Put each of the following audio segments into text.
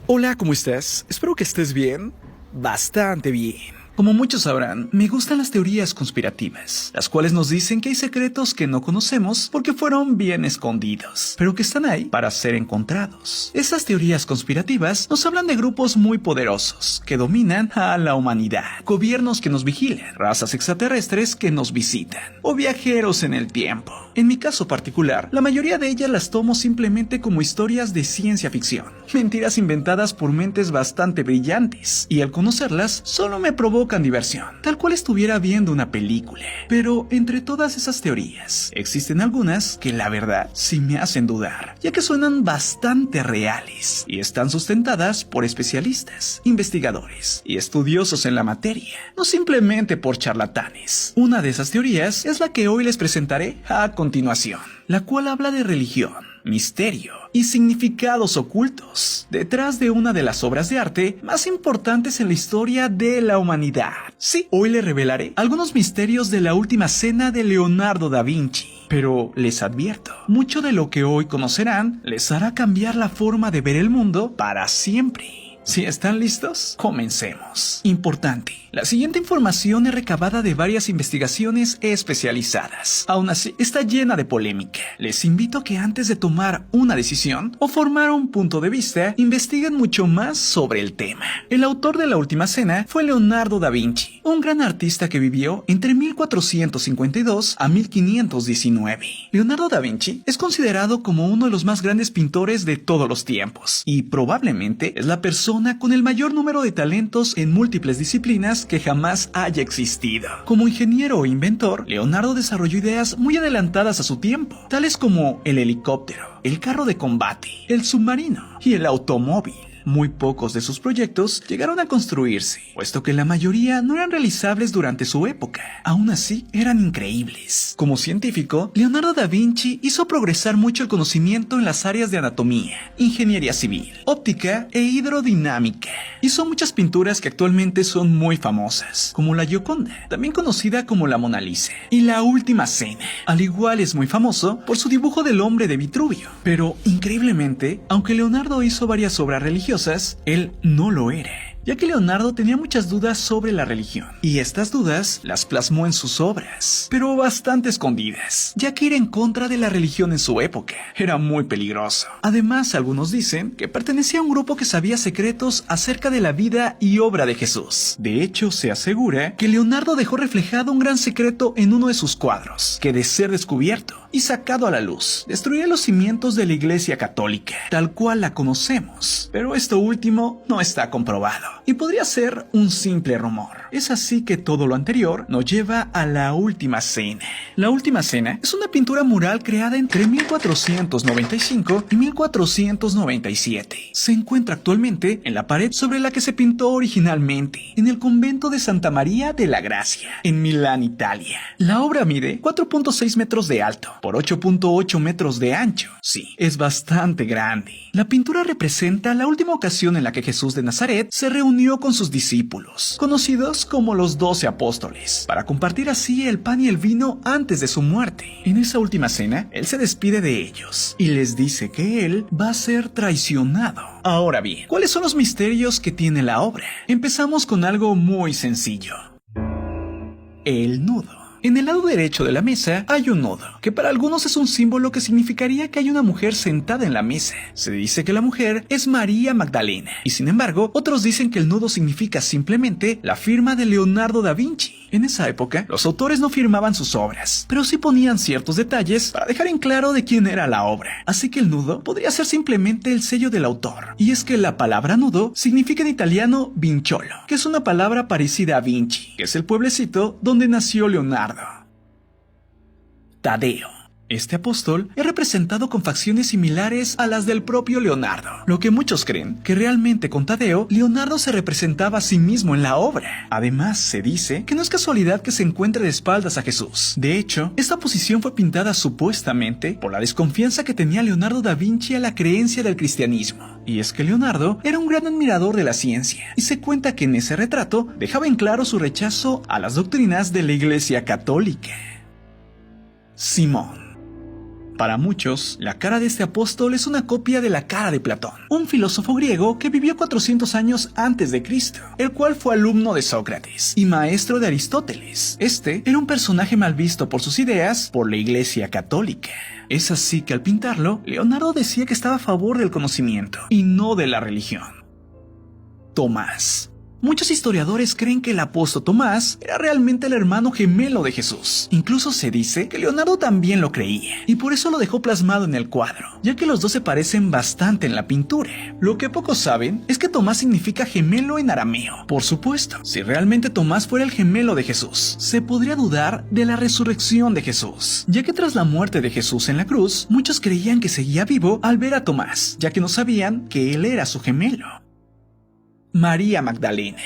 Hola, ¿cómo estás? Espero que estés bien. Bastante bien. Como muchos sabrán, me gustan las teorías conspirativas, las cuales nos dicen que hay secretos que no conocemos porque fueron bien escondidos, pero que están ahí para ser encontrados. Esas teorías conspirativas nos hablan de grupos muy poderosos que dominan a la humanidad, gobiernos que nos vigilan, razas extraterrestres que nos visitan, o viajeros en el tiempo. En mi caso particular, la mayoría de ellas las tomo simplemente como historias de ciencia ficción, mentiras inventadas por mentes bastante brillantes, y al conocerlas solo me provocan diversión, tal cual estuviera viendo una película. Pero entre todas esas teorías, existen algunas que la verdad sí me hacen dudar, ya que suenan bastante reales y están sustentadas por especialistas, investigadores y estudiosos en la materia, no simplemente por charlatanes. Una de esas teorías es la que hoy les presentaré a continuación, la cual habla de religión, misterio y significados ocultos detrás de una de las obras de arte más importantes en la historia de la humanidad. Sí, hoy les revelaré algunos misterios de la última cena de Leonardo da Vinci. Pero les advierto, mucho de lo que hoy conocerán les hará cambiar la forma de ver el mundo para siempre. Si están listos, comencemos. Importante, la siguiente información es recabada de varias investigaciones especializadas. Aún así, está llena de polémica. Les invito a que antes de tomar una decisión o formar un punto de vista, investiguen mucho más sobre el tema. El autor de la última cena fue Leonardo da Vinci, un gran artista que vivió entre 1452 a 1519. Leonardo da Vinci es considerado como uno de los más grandes pintores de todos los tiempos y probablemente es la persona con el mayor número de talentos en múltiples disciplinas que jamás haya existido. Como ingeniero o inventor, Leonardo desarrolló ideas muy adelantadas a su tiempo, tales como el helicóptero, el carro de combate, el submarino y el automóvil. Muy pocos de sus proyectos llegaron a construirse, puesto que la mayoría no eran realizables durante su época. Aún así, eran increíbles. Como científico, Leonardo da Vinci hizo progresar mucho el conocimiento en las áreas de anatomía, ingeniería civil, óptica e hidrodinámica. Hizo muchas pinturas que actualmente son muy famosas, como la Gioconda, también conocida como la Mona Lisa, y la Última Cena. Al igual es muy famoso por su dibujo del hombre de Vitruvio. Pero, increíblemente, aunque Leonardo hizo varias obras religiosas, él no lo era, ya que Leonardo tenía muchas dudas sobre la religión, y estas dudas las plasmó en sus obras, pero bastante escondidas, ya que ir en contra de la religión en su época era muy peligroso. Además, algunos dicen que pertenecía a un grupo que sabía secretos acerca de la vida y obra de Jesús. De hecho, se asegura que Leonardo dejó reflejado un gran secreto en uno de sus cuadros, que de ser descubierto y sacado a la luz, destruiría los cimientos de la Iglesia Católica, tal cual la conocemos. Pero esto último no está comprobado, y podría ser un simple rumor. Es así que todo lo anterior nos lleva a La Última Cena. La Última Cena es una pintura mural creada entre 1495 y 1497. Se encuentra actualmente en la pared sobre la que se pintó originalmente, en el convento de Santa María de la Gracia, en Milán, Italia. La obra mide 4.6 metros de alto por 8.8 metros de ancho. Sí, es bastante grande. La pintura representa la última ocasión en la que Jesús de Nazaret se reunió con sus discípulos, conocidos como los 12 apóstoles, para compartir así el pan y el vino antes de su muerte. En esa última cena, él se despide de ellos y les dice que él va a ser traicionado. Ahora bien, ¿cuáles son los misterios que tiene la obra? Empezamos con algo muy sencillo: el nudo. En el lado derecho de la mesa hay un nudo, que para algunos es un símbolo que significaría que hay una mujer sentada en la mesa. Se dice que la mujer es María Magdalena, y sin embargo, otros dicen que el nudo significa simplemente la firma de Leonardo da Vinci. En esa época, los autores no firmaban sus obras, pero sí ponían ciertos detalles para dejar en claro de quién era la obra. Así que el nudo podría ser simplemente el sello del autor. Y es que la palabra nudo significa en italiano vinciolo, que es una palabra parecida a Vinci, que es el pueblecito donde nació Leonardo. Tadeo. Este apóstol es representado con facciones similares a las del propio Leonardo, lo que muchos creen que realmente con Tadeo, Leonardo se representaba a sí mismo en la obra. Además, se dice que no es casualidad que se encuentre de espaldas a Jesús. De hecho, esta posición fue pintada supuestamente por la desconfianza que tenía Leonardo da Vinci a la creencia del cristianismo. Y es que Leonardo era un gran admirador de la ciencia, y se cuenta que en ese retrato dejaba en claro su rechazo a las doctrinas de la Iglesia Católica. Simón. Para muchos, la cara de este apóstol es una copia de la cara de Platón, un filósofo griego que vivió 400 años antes de Cristo, el cual fue alumno de Sócrates y maestro de Aristóteles. Este era un personaje mal visto por sus ideas por la Iglesia Católica. Es así que al pintarlo, Leonardo decía que estaba a favor del conocimiento y no de la religión. Tomás. Muchos historiadores creen que el apóstol Tomás era realmente el hermano gemelo de Jesús. Incluso se dice que Leonardo también lo creía, y por eso lo dejó plasmado en el cuadro, ya que los dos se parecen bastante en la pintura. Lo que pocos saben es que Tomás significa gemelo en arameo. Por supuesto, si realmente Tomás fuera el gemelo de Jesús, se podría dudar de la resurrección de Jesús, ya que tras la muerte de Jesús en la cruz, muchos creían que seguía vivo al ver a Tomás, ya que no sabían que él era su gemelo. María Magdalena.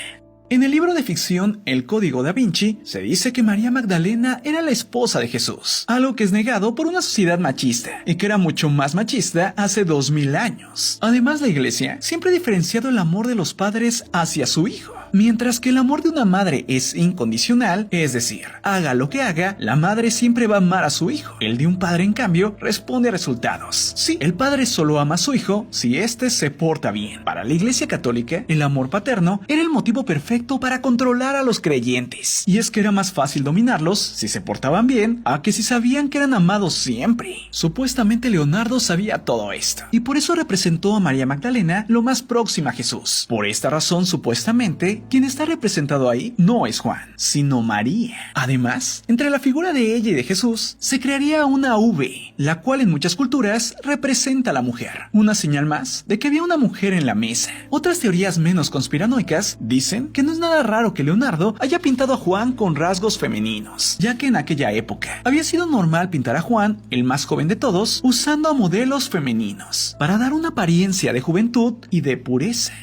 En el libro de ficción El Código da Vinci, se dice que María Magdalena era la esposa de Jesús, algo que es negado por una sociedad machista, y que era mucho más machista hace 2000 años. Además, la Iglesia siempre ha diferenciado el amor de los padres hacia su hijo, mientras que el amor de una madre es incondicional, es decir, haga lo que haga, la madre siempre va a amar a su hijo. El de un padre, en cambio, responde a resultados. Sí, el padre solo ama a su hijo si éste se porta bien. Para la Iglesia Católica, el amor paterno era el motivo perfecto para controlar a los creyentes. Y es que era más fácil dominarlos si se portaban bien a que si sabían que eran amados siempre. Supuestamente Leonardo sabía todo esto, y por eso representó a María Magdalena lo más próxima a Jesús. Por esta razón, supuestamente, quien está representado ahí no es Juan, sino María. Además, entre la figura de ella y de Jesús, se crearía una V, la cual en muchas culturas representa a la mujer. Una señal más de que había una mujer en la mesa. Otras teorías menos conspiranoicas dicen que no es nada raro que Leonardo haya pintado a Juan con rasgos femeninos, ya que en aquella época había sido normal pintar a Juan, el más joven de todos, usando a modelos femeninos, para dar una apariencia de juventud y de pureza.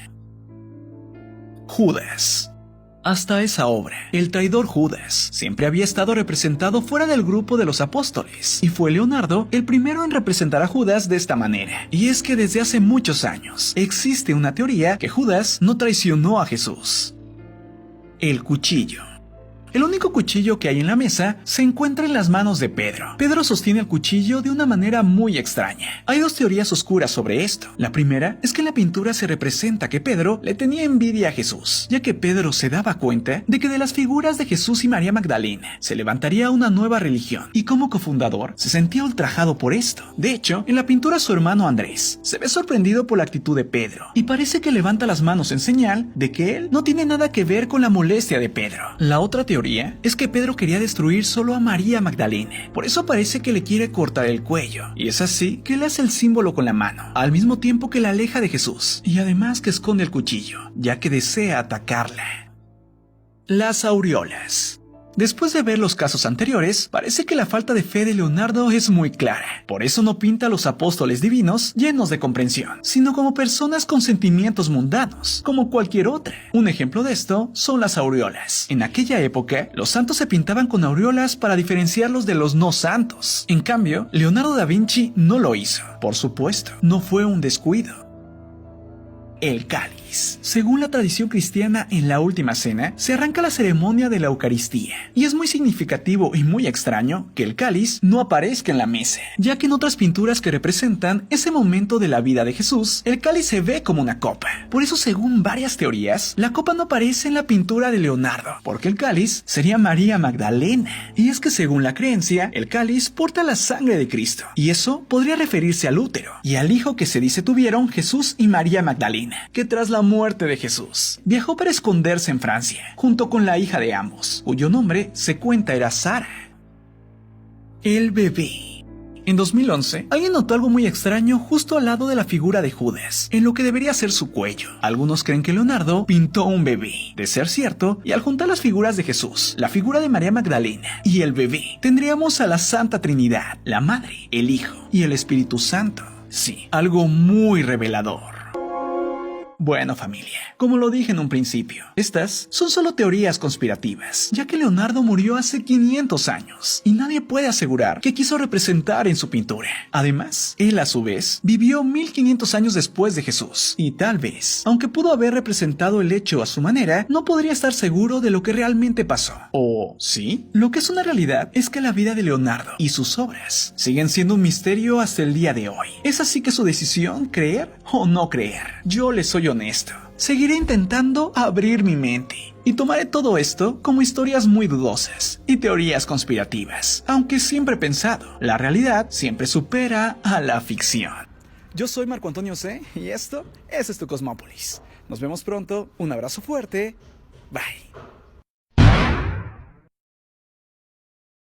Judas. Hasta esa obra, el traidor Judas siempre había estado representado fuera del grupo de los apóstoles, y fue Leonardo el primero en representar a Judas de esta manera. Y es que desde hace muchos años existe una teoría que Judas no traicionó a Jesús. El cuchillo. El único cuchillo que hay en la mesa se encuentra en las manos de Pedro. Pedro sostiene el cuchillo de una manera muy extraña. Hay dos teorías oscuras sobre esto. La primera es que en la pintura se representa que Pedro le tenía envidia a Jesús, ya que Pedro se daba cuenta de que de las figuras de Jesús y María Magdalena se levantaría una nueva religión, y como cofundador se sentía ultrajado por esto. De hecho, en la pintura su hermano Andrés se ve sorprendido por la actitud de Pedro, y parece que levanta las manos en señal de que él no tiene nada que ver con la molestia de Pedro. La otra teoría es que Pedro quería destruir solo a María Magdalena, por eso parece que le quiere cortar el cuello, y es así que le hace el símbolo con la mano, al mismo tiempo que la aleja de Jesús, y además que esconde el cuchillo, ya que desea atacarla. Las aureolas. Después de ver los casos anteriores, parece que la falta de fe de Leonardo es muy clara. Por eso no pinta a los apóstoles divinos llenos de comprensión, sino como personas con sentimientos mundanos, como cualquier otra. Un ejemplo de esto son las aureolas. En aquella época, los santos se pintaban con aureolas para diferenciarlos de los no santos. En cambio, Leonardo da Vinci no lo hizo. Por supuesto, no fue un descuido. El cáliz. Según la tradición cristiana, en la última cena se arranca la ceremonia de la Eucaristía, y es muy significativo y muy extraño que el cáliz no aparezca en la mesa, ya que en otras pinturas que representan ese momento de la vida de Jesús, el cáliz se ve como una copa. Por eso, según varias teorías, la copa no aparece en la pintura de Leonardo, porque el cáliz sería María Magdalena. Y es que según la creencia, el cáliz porta la sangre de Cristo, y eso podría referirse al útero y al hijo que se dice tuvieron Jesús y María Magdalena, que tras la muerte de Jesús viajó para esconderse en Francia, junto con la hija de ambos, cuyo nombre se cuenta era Sara. El bebé. En 2011, alguien notó algo muy extraño justo al lado de la figura de Judas, en lo que debería ser su cuello. Algunos creen que Leonardo pintó un bebé. De ser cierto, y al juntar las figuras de Jesús, la figura de María Magdalena y el bebé, tendríamos a la Santa Trinidad, la Madre, el Hijo y el Espíritu Santo. Sí, algo muy revelador. Bueno, familia, como lo dije en un principio, estas son solo teorías conspirativas, ya que Leonardo murió hace 500 años y nadie puede asegurar qué quiso representar en su pintura. Además, él a su vez vivió 1500 años después de Jesús y tal vez, aunque pudo haber representado el hecho a su manera, no podría estar seguro de lo que realmente pasó. ¿O sí? Lo que es una realidad es que la vida de Leonardo y sus obras siguen siendo un misterio hasta el día de hoy. Es así que su decisión, creer o no creer. Yo le soy honesto. Seguiré intentando abrir mi mente y tomaré todo esto como historias muy dudosas y teorías conspirativas, aunque siempre he pensado, la realidad siempre supera a la ficción. Yo soy Marco Antonio C. y esto es Tu Cosmópolis. Nos vemos pronto, un abrazo fuerte, bye.